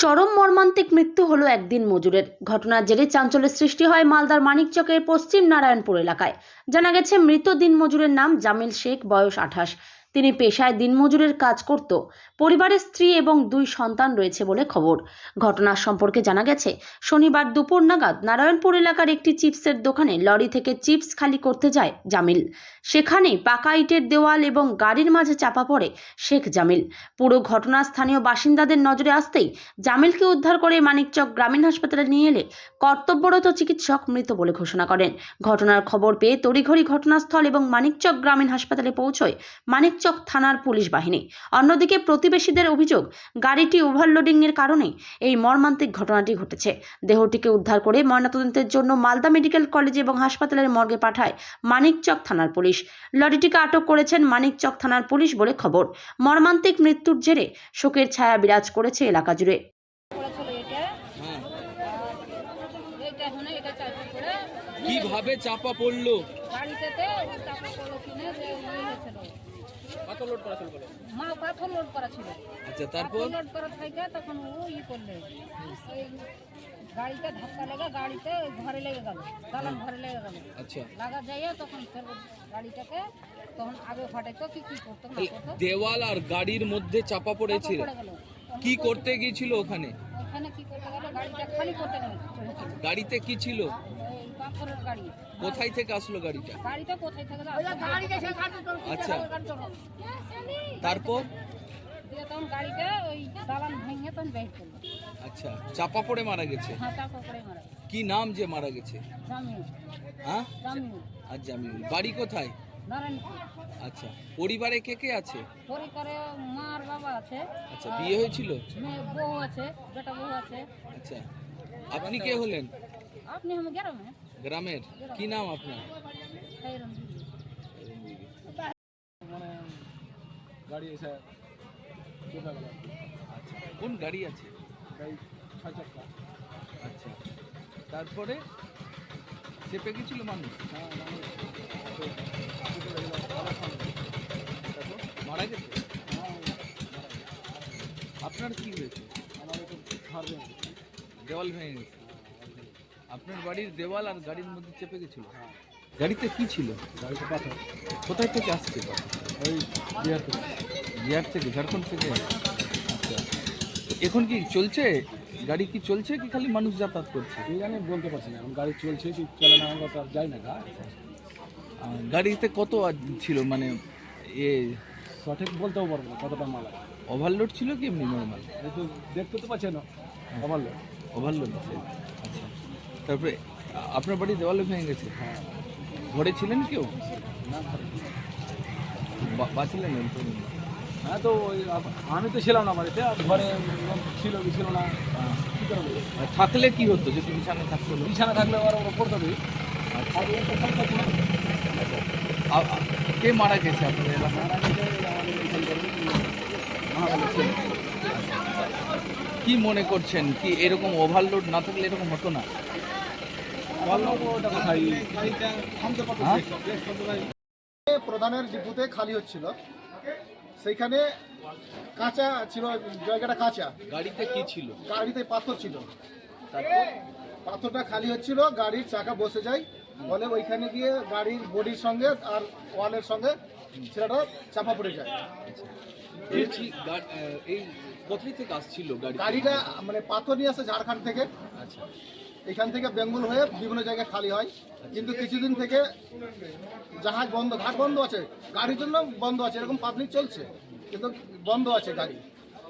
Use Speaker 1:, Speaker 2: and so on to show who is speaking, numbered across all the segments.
Speaker 1: চরম মর্মান্তিক মৃত্যু হলো একদিন মজুরের। ঘটনার জেরে চাঞ্চল্যের সৃষ্টি হয় মালদার মানিকচকের পশ্চিম নারায়ণপুর এলাকায়। জানা গেছে মৃত দিনমজুরের নাম জামিল শেখ, বয়স 28। তিনি পেশায় দিনমজুরের কাজ করত। পরিবারের স্ত্রী এবং 2 সন্তান রয়েছে বলে খবর। ঘটনার সম্পর্কে জানা গেছে, শনিবার দুপুর নাগাদ নারায়ণপুর এলাকার একটি চিপসের দোকানে লরি থেকে চিপস খালি করতে যায় জামিল। সেখানেই পাকা ইটের দেওয়াল এবং গাড়ির মাঝে চাপা পড়ে শেখ জামিল। পুরো ঘটনা স্থানীয় বাসিন্দাদের নজরে আসতেই জামিলকে উদ্ধার করে মানিকচক গ্রামীণ হাসপাতালে নিয়ে এলে কর্তব্যরত চিকিৎসক মৃত বলে ঘোষণা করেন। ঘটনার খবর পেয়ে তড়িঘড়ি ঘটনাস্থল এবং মানিকচক গ্রামীণ হাসপাতালে পৌঁছয় মানিকচক থানার পুলিশ বাহিনী। অন্যদিকে প্রতিবেশীদের অভিযোগ, গাড়িটি ওভারলোডিং এর কারণে এই মর্মান্তিক ঘটনাটি ঘটেছে। দেহটিকে উদ্ধার করে ময়নাতদন্তের জন্য মালদা মেডিকেল কলেজ এবং হাসপাতালের মর্গে পাঠায় মানিকচক থানার পুলিশ। লরিটিকে আটক করেছেন মানিকচক থানার পুলিশ বলে খবর। মর্মান্তিক মৃত্যুর জেরে শোকের ছায়া বিরাজ করেছে এলাকা জুড়ে।
Speaker 2: কিভাবে চাপা পড়লো?
Speaker 3: গাড়িতে চাপা পড়লো কিনে যে হয়েছিল,
Speaker 2: পাথর লোড করা ছিল বলে।
Speaker 3: পাথর লোড করা ছিল।
Speaker 2: আচ্ছা, তারপর
Speaker 3: লোড করা থেকে তখন ও করলে ওই গাড়িতে ধাক্কা লেগে গাড়িতে ঘরে লেগে গেল, দালান ঘরে লেগে গেল।
Speaker 2: আচ্ছা,
Speaker 3: লাগা যাইয়া তখন ফের গাড়িটাকে তখন আগে ফাটাইতো কি করতো না করতো।
Speaker 2: দেওয়াল আর গাড়ির মধ্যে চাপা পড়েছিল। কি করতে গিয়েছিল ওখানে?
Speaker 3: ওখানে কি করতে গেল, গাড়িটা খালি করতে গেল।
Speaker 2: গাড়িতে কি ছিল?
Speaker 3: এই পাথরের গাড়ি।
Speaker 2: কোথায় থেকে আসলো গাড়িটা?
Speaker 3: গাড়িটা কোথায় থেকে
Speaker 2: আচ্ছা, তারপর
Speaker 3: তখন গাড়িটা ওই দালান ভেঙে তখন বের করলো।
Speaker 2: আচ্ছা, চাপা পড়ে মারা গেছে।
Speaker 3: হ্যাঁ, চাপা পড়ে মারা গেছে।
Speaker 2: কি নাম যে মারা গেছে?
Speaker 3: জামিল।
Speaker 2: হ্যাঁ,
Speaker 3: জামিল।
Speaker 2: আর জামিল বাড়ি কোথায়?
Speaker 3: নারায়ণপুর।
Speaker 2: আচ্ছা, পরিবারে কে কে আছে?
Speaker 3: পরিবারে মা আর বাবা আছে।
Speaker 2: আচ্ছা, বিয়ে হয়েছিল?
Speaker 3: মেয়ে বউ আছে, বেটা বউ আছে।
Speaker 2: আচ্ছা, আপনি কে হলেন?
Speaker 3: আপনি আমি গ্রামে।
Speaker 2: গ্রামের কি নাম আপনার?
Speaker 3: খাইরুন বিবি।
Speaker 4: মানে গাড়ি এসে চলে গেল।
Speaker 2: আচ্ছা, কোন গাড়ি আছে?
Speaker 4: গাড়ি 6 চাকা।
Speaker 2: আচ্ছা, তারপরে চেপে গেছিল মানুষ?
Speaker 4: হ্যাঁ, মানে
Speaker 2: তারপর মারা গেছে? আপনার কি হয়েছে?
Speaker 4: আমার একটু ছাড়বে।
Speaker 2: দেওয়াল ভেঙে গেছে। আপনার বাড়ির দেওয়াল আর গাড়ির মধ্যে চেপে গেছিল? গাড়িতে কি ছিল?
Speaker 4: গাড়িতে পাথর
Speaker 2: কোথায় থেকে আসছে?
Speaker 4: ওই বিহার থেকে।
Speaker 2: বিহার থেকে, ঝাড়খণ্ড থেকে? আচ্ছা, এখন কি চলছে? গাড়ি কি চলছে কি খালি মানুষ যাতায়াত করছে?
Speaker 4: এই জানি বলতে পারছি না, এখন গাড়ি চলছে কি চলে না আমরা তো আর যাই না।
Speaker 2: গাড়িতে কত ছিল, মানে এ
Speaker 4: সঠিক বলতেও পারবো না কতটা মাল আছে।
Speaker 2: ওভারলোড ছিল কি এমনি নর্মাল?
Speaker 4: এই তো দেখতে তো পাচ্ছেন না আমার লোক।
Speaker 2: ওভারলোড আছে। আচ্ছা, তারপরে আপনার বাড়ি দেওয়ালে ভেঙে গেছে?
Speaker 4: হ্যাঁ,
Speaker 2: ঘরে ছিলেন কেউ?
Speaker 4: না
Speaker 2: বাঁচলেন?
Speaker 4: হ্যাঁ, তো ওই আমি তো ছিলাম না বাড়িতে, আর ঘরে লোক ছিল কি ছিল না কী করে বলবো?
Speaker 2: আর থাকলে কি হতো যদি বিছানা থাকতো?
Speaker 4: বিছানা থাকলে ওরা পড়তে হবে।
Speaker 2: আচ্ছা, কে মারা গেছে আপনার এলাকায়? কি মনে করছেন, কি এরকম ওভারলোড না থাকলে এরকম হতো না? হ্যাঁ?
Speaker 5: প্রধানের ডিপুতে খালি হচ্ছিল, সেইখানে কাঁচা ছিল, জায়গাটা কাঁচা।
Speaker 2: গাড়িতে কি ছিল?
Speaker 5: গাড়িতে পাথর ছিল,
Speaker 2: তারপর
Speaker 5: পাথরটা খালি হচ্ছিল, গাড়ির চাকা বসে যায়, ফলে ওইখানে গিয়ে গাড়ির বডির সঙ্গে আর ওয়ালের সঙ্গে ছেলেটা চাপা পড়ে যায়।
Speaker 2: বলছি, এই কোথায় থেকে আসছিল গাড়ি?
Speaker 5: গাড়িটা মানে পাথর নিয়ে আসে ঝাড়খণ্ড থেকে।
Speaker 2: আচ্ছা,
Speaker 5: এখান থেকে বেঙ্গল হয়ে বিভিন্ন জায়গায় খালি হয়, কিন্তু কিছুদিন থেকে জাহাজ বন্ধ, ঘাট বন্ধ আছে, গাড়ির জন্য বন্ধ আছে, এরকম পাবলিক চলছে কিন্তু বন্ধ আছে গাড়ি।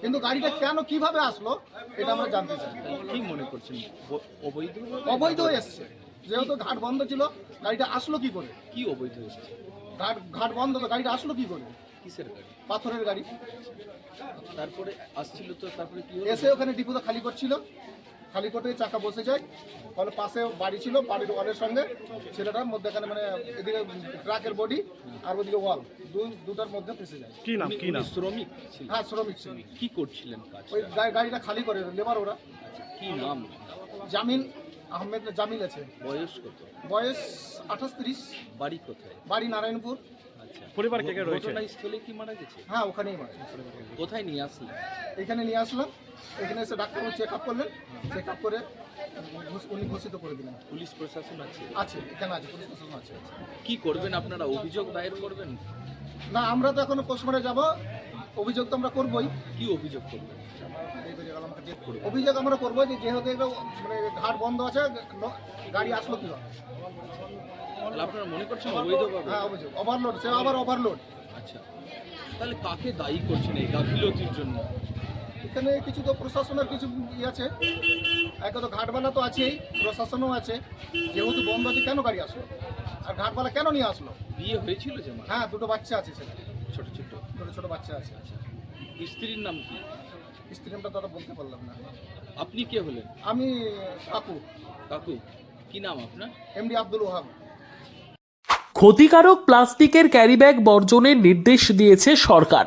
Speaker 5: কিন্তু গাড়িটা কেন কিভাবে আসলো এটা আমরা জানতে চাই।
Speaker 2: কি মনে করছেন, অবৈধ?
Speaker 5: অবৈধ এসছে, যেহেতু ঘাট বন্ধ ছিল, গাড়িটা আসলো কি করে?
Speaker 2: কি অবৈধ এসছে?
Speaker 5: ঘাট বন্ধ তো গাড়িটা আসলো কি করে?
Speaker 2: কিসের গাড়ি?
Speaker 5: পাথরের গাড়ি
Speaker 2: তারপরে আসছিল তো, তারপরে কি হলো?
Speaker 5: এসে ওখানে ডিপুতে খালি করছিল, খালি করতে চাকা বসে যায়, ফলে পাশে বাড়ি ছিল, বাড়ির ওয়ালের সঙ্গে ছেলেটার মধ্যে এখানে মানে এদিকে ট্রাকের বডি আর ওদিকে ওয়াল দুটার মধ্যে ফেসে যায়।
Speaker 2: কি নাম? কি নাম? শ্রমিক ছিল?
Speaker 5: হ্যাঁ, শ্রমিক ছিল।
Speaker 2: কি করছিলেন কাজ?
Speaker 5: ওই গাড়িটা খালি করে লেবার ওরা।
Speaker 2: আচ্ছা, কি নাম?
Speaker 5: জামিল আহমেদ, জামিল আছে।
Speaker 2: বয়স কত?
Speaker 5: বয়স 28-30।
Speaker 2: বাড়ি কোথায়?
Speaker 5: বাড়ি নারায়ণপুর।
Speaker 2: আচ্ছা,
Speaker 4: পরিবার কে কে রয়েছে?
Speaker 2: ঘটনাস্থলে কি মারা গেছে?
Speaker 5: হ্যাঁ ওখানেই মারা
Speaker 2: কোথায় নিয়ে আসলেন?
Speaker 5: এখানে নিয়ে আসলাম, এখানে এসে ডাক্তার চেক আপ করলেন, চেক আপ করে উনি ঘোষিত করে দিলেন।
Speaker 2: পুলিশ প্রশাসন আছে?
Speaker 5: আছে, এখানে আছে, পুলিশ প্রশাসন আছে।
Speaker 2: কি করবেন আপনারা? অভিযোগ দায়ের করবেন?
Speaker 5: না আমরা তো এখনো পোস্টমর্টে যাব, অভিযোগ তো আমরা করবোই।
Speaker 2: কি অভিযোগ করবেন?
Speaker 5: অভিযোগ আমরা করবো যে যেহেতু এটা মানে ঘাট বন্ধ আছে, গাড়ি আসলো কি
Speaker 2: তাহলে আপনারা মনে করছেন অবৈধভাবে?
Speaker 5: হ্যাঁ অভিযোগ ওভারলোড, সে আবার ওভারলোড।
Speaker 2: আচ্ছা, তাহলে কাকে দায়ী করছেন এই গাফিলতির জন্য?
Speaker 5: এখানে কিছু তো প্রশাসনের কিছু আছে, একটা তো ঘাটবালা তো আছেই, প্রশাসনও আছে। যেহেতু বন্ধ আছে কেন গাড়ি আসলো, আর ঘাটবালা কেন নিয়ে আসলো?
Speaker 2: বিয়ে হয়েছিল যে আমার?
Speaker 5: হ্যাঁ দুটো বাচ্চা আছে, সেটা
Speaker 2: ছোট ছোট।
Speaker 5: ছোট ছোট বাচ্চা আছে।
Speaker 2: স্ত্রীর নাম কি?
Speaker 5: স্ত্রীর নামটা দাদা বলতে পারলাম না।
Speaker 2: আপনি কে হলেন?
Speaker 5: আমি কাকু,
Speaker 2: কাকু কি নাম আপনার?
Speaker 5: এমডি আব্দুল ওহাব।
Speaker 6: ক্ষতিকারক প্লাস্টিকের ক্যারিব্যাগ বর্জনের নির্দেশ দিয়েছে সরকার।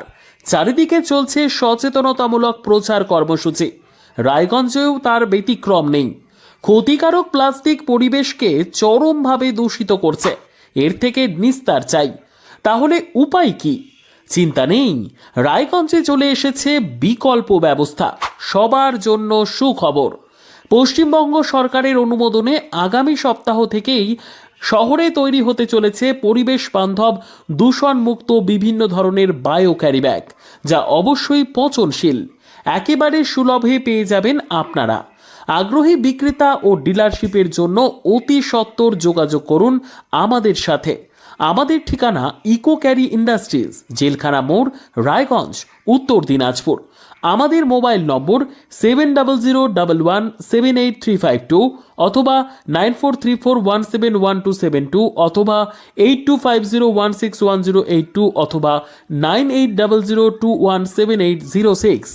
Speaker 6: চারিদিকে চলছে সচেতনতামূলক প্রচার কর্মসূচি। রায়গঞ্জেও তার ব্যতিক্রম নেই। ক্ষতিকারক প্লাস্টিক পরিবেশকে চরমভাবে দূষিত করছে। এর থেকে নিস্তার চাই। তাহলে উপায় কি? চিন্তা নেই, রায়গঞ্জে চলে এসেছে বিকল্প ব্যবস্থা। সবার জন্য সুখবর। পশ্চিমবঙ্গ সরকারের অনুমোদনে আগামী সপ্তাহ থেকেই শহরে তৈরি হতে চলেছে পরিবেশ বান্ধব দূষণমুক্ত বিভিন্ন ধরনের বায়ো ক্যারিব্যাগ, যা অবশ্যই পচনশীল। একেবারে সুলভে পেয়ে যাবেন আপনারা। আগ্রহী বিক্রেতা ও ডিলারশিপের জন্য অতি সত্বর যোগাযোগ করুন আমাদের সাথে। আমাদের ঠিকানা ইকো ক্যারি ইন্ডাস্ট্রিজ, জেলখানা মোড়, রায়গঞ্জ, উত্তর দিনাজপুর। আমাদের মোবাইল নম্বর 7001178352 অথবা 9434171272 অথবা 8250161082 অথবা 9800217806।